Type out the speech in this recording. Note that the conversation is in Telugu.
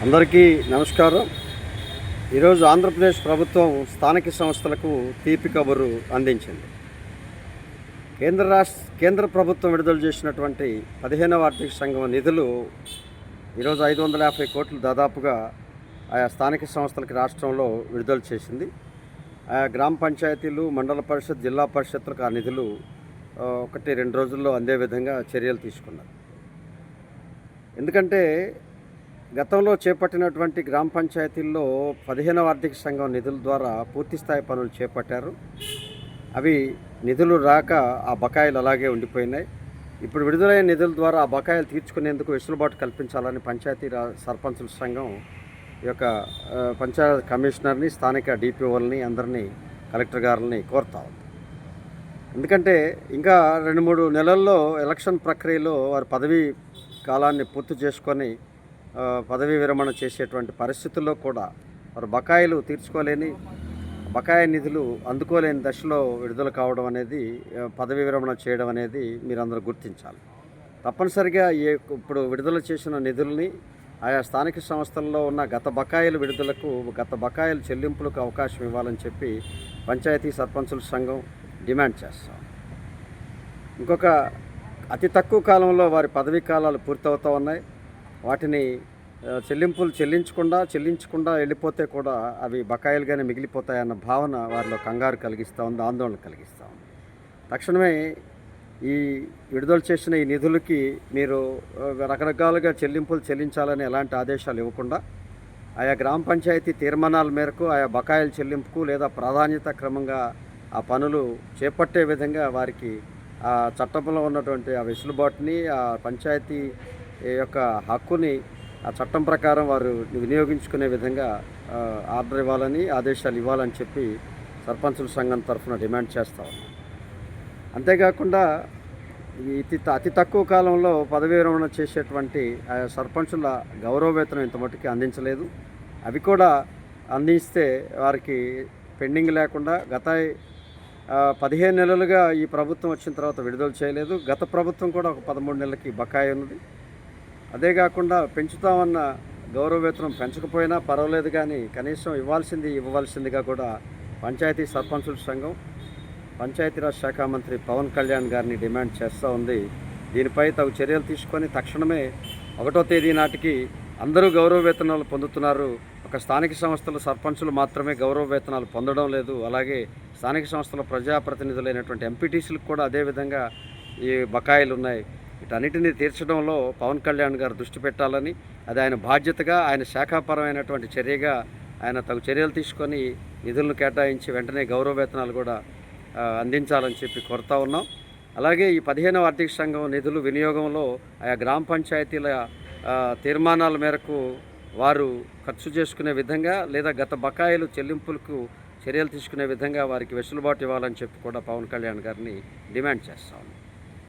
అందరికీ నమస్కారం. ఈరోజు ఆంధ్రప్రదేశ్ ప్రభుత్వం స్థానిక సంస్థలకు తీపి కబురు అందించింది. కేంద్ర ప్రభుత్వం విడుదల చేసినటువంటి 15వ ఆర్థిక సంఘం నిధులు ఈరోజు 550 కోట్లు దాదాపుగా ఆయా స్థానిక సంస్థలకి రాష్ట్రంలో విడుదల చేసింది. ఆయా గ్రామ పంచాయతీలు, మండల పరిషత్, జిల్లా పరిషత్లకు ఆ నిధులు 1-2 రోజుల్లో అందే విధంగా చర్యలు తీసుకున్నారు. ఎందుకంటే గతంలో చేపట్టినటువంటి గ్రామ పంచాయతీల్లో 15వ ఆర్థిక సంఘం నిధుల ద్వారా పూర్తిస్థాయి పనులు చేపట్టారు. అవి నిధులు రాక ఆ బకాయిలు అలాగే ఉండిపోయినాయి. ఇప్పుడు విడుదలైన నిధుల ద్వారా ఆ బకాయిలు తీర్చుకునేందుకు వెసులుబాటు కల్పించాలని పంచాయతీ సర్పంచుల సంఘం ఈ యొక్క పంచాయతీ కమిషనర్ని, స్థానిక డిపిఓలని, అందరినీ, కలెక్టర్ గారిని కోరుతా ఉంది. ఎందుకంటే ఇంకా 2-3 నెలల్లో ఎలక్షన్ ప్రక్రియలో వారి పదవీ కాలాన్ని పూర్తి చేసుకొని పదవీ విరమణ చేసేటువంటి పరిస్థితుల్లో కూడా వారు బకాయిలు తీర్చుకోలేని, బకాయి నిధులు అందుకోలేని దశలో విడుదల కావడం అనేది, పదవీ విరమణ చేయడం అనేది మీరందరూ గుర్తించాలి. తప్పనిసరిగా ఇప్పుడు విడుదల చేసిన నిధుల్ని ఆయా స్థానిక సంస్థల్లో ఉన్న గత బకాయిల చెల్లింపులకు అవకాశం ఇవ్వాలని చెప్పి పంచాయతీ సర్పంచుల సంఘం డిమాండ్ చేస్తాం. ఇంకొక అతి తక్కువ కాలంలో వారి పదవీ కాలాలు పూర్తవుతూ ఉన్నాయి. వాటిని చెల్లించకుండా వెళ్ళిపోతే కూడా అవి బకాయిలుగానే మిగిలిపోతాయన్న భావన వారిలో కంగారు కలిగిస్తూ ఉంది, ఆందోళన కలిగిస్తూ ఉంది. తక్షణమే ఈ విడుదల చేసిన ఈ నిధులకి మీరు రకరకాలుగా చెల్లించాలని ఎలాంటి ఆదేశాలు ఇవ్వకుండా ఆయా గ్రామ పంచాయతీ తీర్మానాల మేరకు ఆయా బకాయిల చెల్లింపుకు లేదా ప్రాధాన్యత క్రమంగా ఆ పనులు చేపట్టే విధంగా వారికి ఆ చట్టంలో ఉన్నటువంటి ఆ వెసులుబాటుని, ఆ పంచాయతీ యొక్క హక్కుని ఆ చట్టం ప్రకారం వారు వినియోగించుకునే విధంగా ఆర్డర్ ఇవ్వాలని, ఆదేశాలు ఇవ్వాలని చెప్పి సర్పంచుల సంఘం తరఫున డిమాండ్ చేస్తా ఉన్నాం. అంతేకాకుండా అతి తక్కువ కాలంలో పదవీ విరమణ చేసేటువంటి ఆయా సర్పంచుల గౌరవ వేతనం ఇంత మట్టుకి అందించలేదు. అవి కూడా అందిస్తే వారికి పెండింగ్ లేకుండా గత 15 నెలలుగా ఈ ప్రభుత్వం వచ్చిన తర్వాత విడుదల చేయలేదు. గత ప్రభుత్వం కూడా ఒక 13 నెలలకి బకాయి ఉన్నది. అదే కాకుండా పెంచుతామన్న గౌరవ వేతనం పెంచకపోయినా పర్వాలేదు, కానీ కనీసం ఇవ్వవలసిందిగా కూడా పంచాయతీ సర్పంచుల సంఘం పంచాయతీరాజ్ శాఖ మంత్రి పవన్ కళ్యాణ్ గారిని డిమాండ్ చేస్తూ ఉంది. దీనిపై తగు చర్యలు తీసుకొని తక్షణమే 1వ తేదీ నాటికి అందరూ గౌరవ వేతనాలు పొందుతున్నారు. ఒక స్థానిక సంస్థల సర్పంచులు మాత్రమే గౌరవ వేతనాలు పొందడం లేదు. అలాగే స్థానిక సంస్థల ప్రజాప్రతినిధులైనటువంటి ఎంపీటీసీలకు కూడా అదేవిధంగా ఈ బకాయిలు ఉన్నాయి. వీటన్నిటినీ తీర్చడంలో పవన్ కళ్యాణ్ గారు దృష్టి పెట్టాలని, అది ఆయన బాధ్యతగా, ఆయన శాఖాపరమైనటువంటి చర్యగా ఆయన తగు చర్యలు తీసుకొని నిధులను కేటాయించి వెంటనే గౌరవ వేతనాలు కూడా అందించాలని చెప్పి కోరుతా ఉన్నాం. అలాగే ఈ 15వ ఆర్థిక సంఘం నిధులు వినియోగంలో ఆయా గ్రామ పంచాయతీల తీర్మానాల మేరకు వారు ఖర్చు చేసుకునే విధంగా లేదా గత బకాయిలు చెల్లింపులకు చర్యలు తీసుకునే విధంగా వారికి వెసులుబాటు ఇవ్వాలని చెప్పి కూడా పవన్ కళ్యాణ్ గారిని డిమాండ్ చేస్తాం.